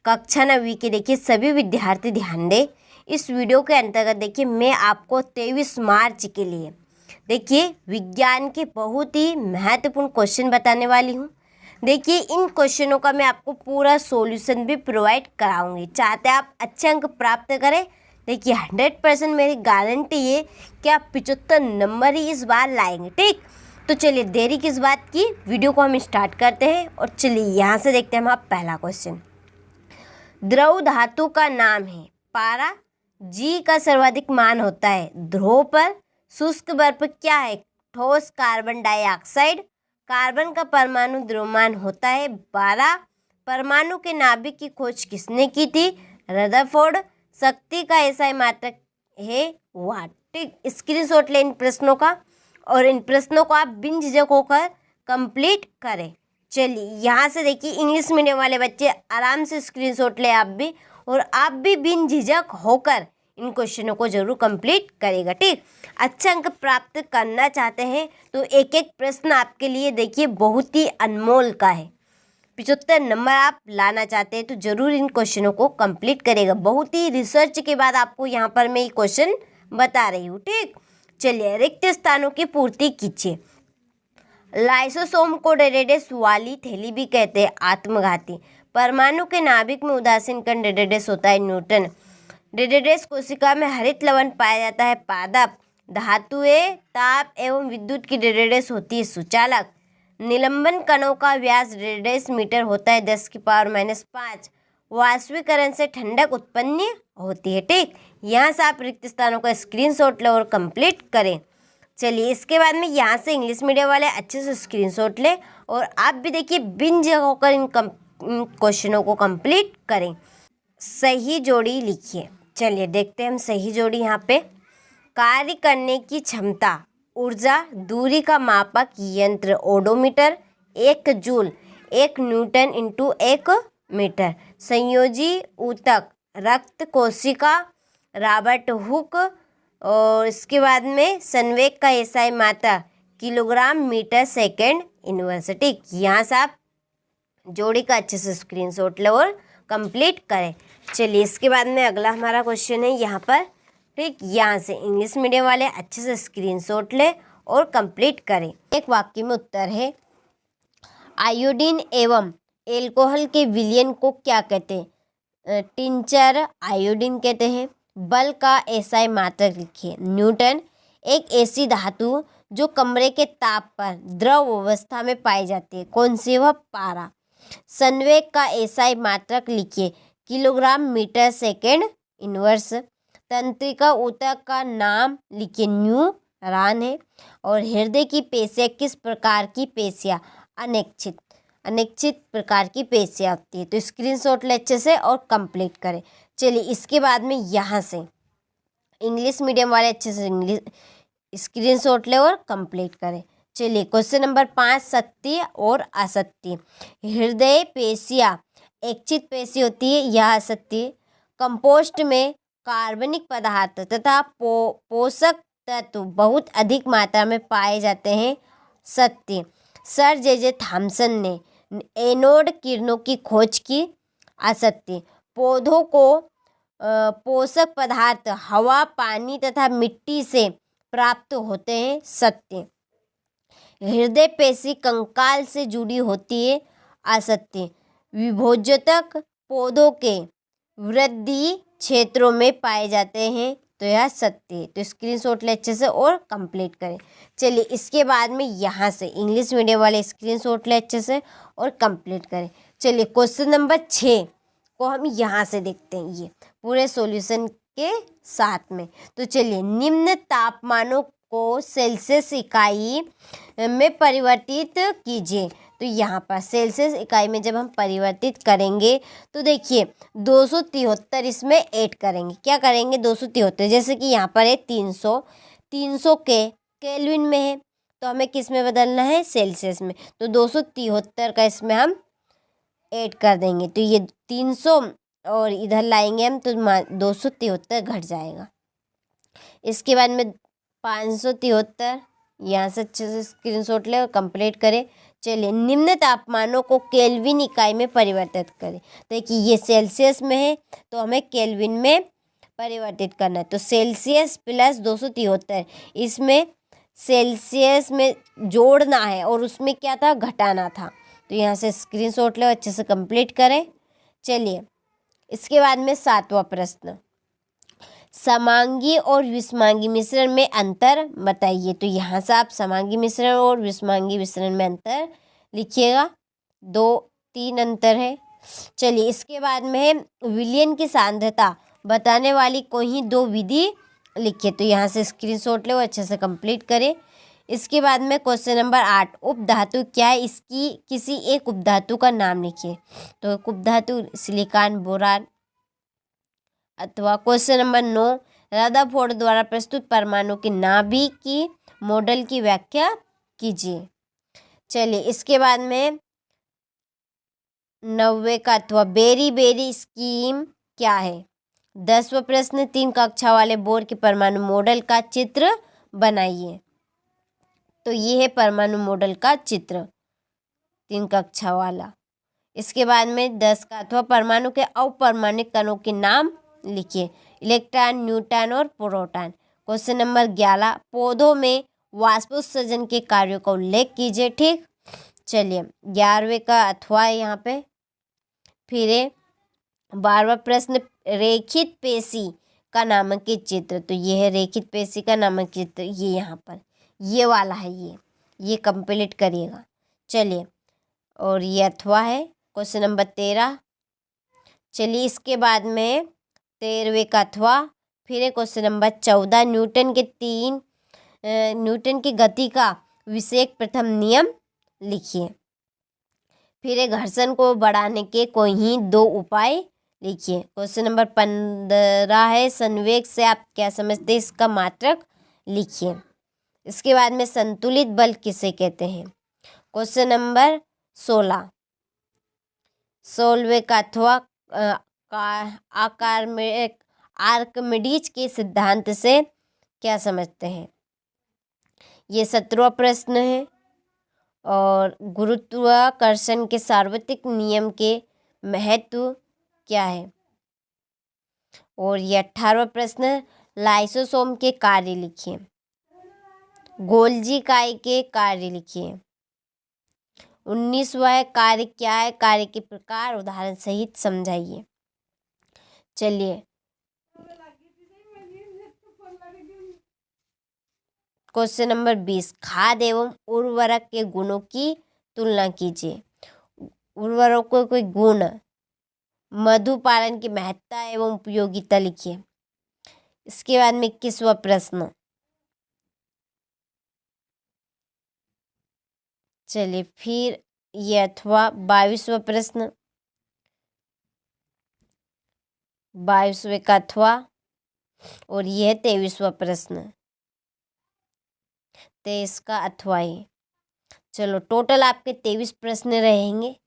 कक्षा 9वीं के देखिए सभी विद्यार्थी ध्यान दें। इस वीडियो के अंतर्गत देखिए मैं आपको 23 मार्च के लिए देखिए विज्ञान के बहुत ही महत्वपूर्ण क्वेश्चन बताने वाली हूँ। देखिए इन क्वेश्चनों का मैं आपको पूरा सॉल्यूशन भी प्रोवाइड कराऊंगी। चाहते आप अच्छे अंक प्राप्त करें, देखिए 100% मेरी गारंटी है कि आप 75 नंबर ही इस बार लाएंगे। ठीक, तो चलिए देरी किस बात की, वीडियो को हम स्टार्ट करते हैं और चलिए यहाँ से देखते हैं हम पहला क्वेश्चन। द्रव धातु का नाम है पारा, जी का सर्वाधिक मान होता है ध्रुव पर, शुष्क बर्फ क्या है, ठोस कार्बन डाइऑक्साइड, कार्बन का परमाणु द्रव्यमान होता है 12, परमाणु के नाभिक की खोज किसने की थी, रदरफोर्ड, शक्ति का एसआई मात्रक है वाट। ठीक, स्क्रीनशॉट लें इन प्रश्नों का और इन प्रश्नों को आप बिन झिझक होकर कंप्लीट करें। चलिए यहाँ से देखिए इंग्लिश मीडियम वाले बच्चे आराम से स्क्रीनशॉट ले आप भी, और आप भी बिन झिझक होकर इन क्वेश्चनों को जरूर कंप्लीट करेगा। ठीक, अच्छा अंक प्राप्त करना चाहते हैं तो एक एक प्रश्न आपके लिए देखिए बहुत ही अनमोल का है। 75 नंबर आप लाना चाहते हैं तो जरूर इन क्वेश्चनों को कंप्लीट करेगा। बहुत ही रिसर्च के बाद आपको यहाँ पर मैं ये क्वेश्चन बता रही हूँ। ठीक, चलिए रिक्त स्थानों की पूर्ति कीजिए। लाइसोसोम को डेडेडेस वाली थैली भी कहते हैं, आत्मघाती। परमाणु के नाभिक में उदासीन कण डेडेडेस होता है, न्यूटन। डेडेडेस कोशिका में हरित लवण पाया जाता है, पादप। धातुएं, ताप एवं विद्युत की डेडेडेस होती है, सुचालक। निलंबन कणों का व्यास डेडेडेस मीटर होता है 10⁻⁵। वाष्पीकरण से ठंडक उत्पन्न होती है। ठीक, यहाँ से आप रिक्त स्थानों का स्क्रीनशॉट लें और कंप्लीट करें। चलिए इसके बाद में यहाँ से इंग्लिश मीडियम वाले अच्छे से स्क्रीनशॉट लें और आप भी देखिए बिन झिझक होकर इन क्वेश्चनों को कंप्लीट करें। सही जोड़ी लिखिए। चलिए देखते हैं हम सही जोड़ी। यहाँ पे कार्य करने की क्षमता, ऊर्जा, दूरी का मापक यंत्र odometer, 1 joule 1 newton into 1 meter. संयोजी ऊतक, रक्त कोशिका, रॉबर्ट हुक, और इसके बाद में संवेग का एसआई मात्रा किलोग्राम मीटर सेकेंड इनवर्स। ठीक, यहाँ से आप जोड़ी का अच्छे से स्क्रीनशॉट लें और कंप्लीट करें। चलिए इसके बाद में अगला हमारा क्वेश्चन है यहाँ पर। ठीक, यहाँ से इंग्लिश मीडियम वाले अच्छे से स्क्रीनशॉट लें और कंप्लीट करें। एक वाक्य में उत्तर है, आयोडीन एवं एल्कोहल के विलयन को क्या कहते हैं, टिंचर आयोडीन कहते हैं। बल का एसआई मात्रक लिखिए, न्यूटन। एक ऐसी धातु जो कमरे के ताप पर द्रव अवस्था में पाई जाती है, कौन सी, वह पारा। संवेग का एसआई मात्रक लिखिए, किलोग्राम मीटर सेकेंड इनवर्स। तंत्रिका ऊतक का नाम लिखिए, न्यूरॉन है। और हृदय की पेशियाँ किस प्रकार की पेशियाँ, अनिश्चित प्रकार की पेशियाँ होती है। तो स्क्रीनशॉट ले अच्छे से और कंप्लीट करें। चलिए इसके बाद में यहाँ से इंग्लिश मीडियम वाले अच्छे से इंग्लिश स्क्रीनशॉट ले और कंप्लीट करें। चलिए क्वेश्चन नंबर 5, सत्य और असत्य। हृदय पेशियाँ इच्छित पेशी होती है, यह असत्य। कंपोस्ट में कार्बनिक पदार्थ तथा पोषक तत्व बहुत अधिक मात्रा में पाए जाते हैं, सत्य। सर जे थॉमसन ने एनोड किरणों की खोज की, असत्य। पौधों को पोषक पदार्थ हवा, पानी तथा मिट्टी से प्राप्त होते हैं, सत्य। हृदय पेशी कंकाल से जुड़ी होती है, असत्य। विभोजक पौधों के वृद्धि क्षेत्रों में पाए जाते हैं, तो यह सत्य है। तो स्क्रीनशॉट ले अच्छे से और कंप्लीट करें। चलिए इसके बाद में यहाँ से इंग्लिश मीडियम वाले स्क्रीनशॉट ले अच्छे से और कंप्लीट करें। चलिए क्वेश्चन नंबर 6 को हम यहाँ से देखते हैं, ये पूरे सॉल्यूशन के साथ में। तो चलिए निम्न तापमानों को सेल्सियस इकाई में परिवर्तित कीजिए। तो यहाँ पर सेल्सियस इकाई में जब हम परिवर्तित करेंगे तो देखिए 273 इसमें ऐड करेंगे। क्या करेंगे, 273, जैसे कि यहाँ पर है 300 के केल्विन में है, तो हमें किस में बदलना है, सेल्सियस में। तो 273 का इसमें हम ऐड कर देंगे, तो ये 300 और इधर लाएंगे हम तो 273 घट जाएगा। इसके बाद में 573 यहाँ से अच्छे से स्क्रीनशॉट ले और कंप्लीट करें। चलिए, निम्न तापमानों को केल्विन इकाई में परिवर्तित करें। देखिए ये सेल्सियस में है तो हमें केल्विन में परिवर्तित करना है। तो सेल्सियस प्लस 273, इसमें सेल्सियस में जोड़ना है और उसमें क्या था, घटाना था। तो यहाँ से स्क्रीनशॉट लो, अच्छे से कंप्लीट करें। चलिए, इसके बाद में 7वां प्रश्न, समांगी और विषमांगी मिश्रण में अंतर बताइए। तो यहाँ से आप समांगी मिश्रण और विषमांगी मिश्रण में अंतर लिखिएगा, 2-3 अंतर है। चलिए, इसके बाद में है विलयन की सांद्रता बताने वाली कोई 2 विधि लिखिए। तो यहाँ से स्क्रीनशॉट लो, अच्छे से कंप्लीट करें। इसके बाद में क्वेश्चन नंबर 8, उपधातु क्या है, इसकी किसी एक उपधातु का नाम लिखिए। तो उपधातु सिलिकॉन, बोरान। अथवा क्वेश्चन नंबर 9, रदरफोर्ड द्वारा प्रस्तुत परमाणु के नाभिक की मॉडल की व्याख्या कीजिए। चलिए, इसके बाद में 90 का अथवा बेरी बेरी स्कीम क्या है। 10वां प्रश्न, 3 कक्षा वाले बोर के परमाणु मॉडल का चित्र बनाइए। तो ये है परमाणु मॉडल का चित्र, 3 कक्षा वाला। इसके बाद में 10 का अथवा परमाणु के अपरमाणुक कणों के नाम लिखिए, इलेक्ट्रॉन, न्यूट्रॉन और प्रोटॉन। क्वेश्चन नंबर 11, पौधों में वाष्पोत्सर्जन के कार्यों का उल्लेख कीजिए। ठीक, चलिए 11वें का अथवा है यहाँ पे। फिर 12वां प्रश्न, रेखित पेशी का नामांकित चित्र। तो ये है रेखित पेशी का नामांकित चित्र, ये यहाँ पर ये वाला है, ये कंप्लीट करिएगा। चलिए, और ये अथवा है क्वेश्चन नंबर 13। चलिए, इसके बाद में 13वें का अथवा। फिर क्वेश्चन नंबर 14, न्यूटन की गति का विषयक प्रथम नियम लिखिए। फिर घर्षण को बढ़ाने के कोई 2 उपाय लिखिए। क्वेश्चन नंबर 15 है, संवेग से आप क्या समझते हैं, इसका मात्रक लिखिए। इसके बाद में संतुलित बल किसे कहते हैं। क्वेश्चन नंबर 16वें का अथवा आकार में आर्किमिडीज के सिद्धांत से क्या समझते हैं। ये 17वां प्रश्न है। और गुरुत्वाकर्षण के सार्वत्रिक नियम के महत्व क्या है। और ये 18वां प्रश्न, लाइसोसोम के कार्य लिखिए। गोल्जी इकाई के कार्य लिखिए। 19वां, कार्य क्या है, कार्य के प्रकार उदाहरण सहित समझाइए। चलिए, क्वेश्चन नंबर 20, खाद एवं उर्वरक के गुणों की तुलना कीजिए। उर्वरकों के गुण, मधु पालन की महत्ता एवं उपयोगिता लिखिए। इसके बाद में 21वां प्रश्न। चलिए, फिर ये अथवा 22वां प्रश्न, 22वें का अथवा। और ये है 23वां प्रश्न, 23 का अथवा है। चलो, टोटल आपके 23 प्रश्न रहेंगे।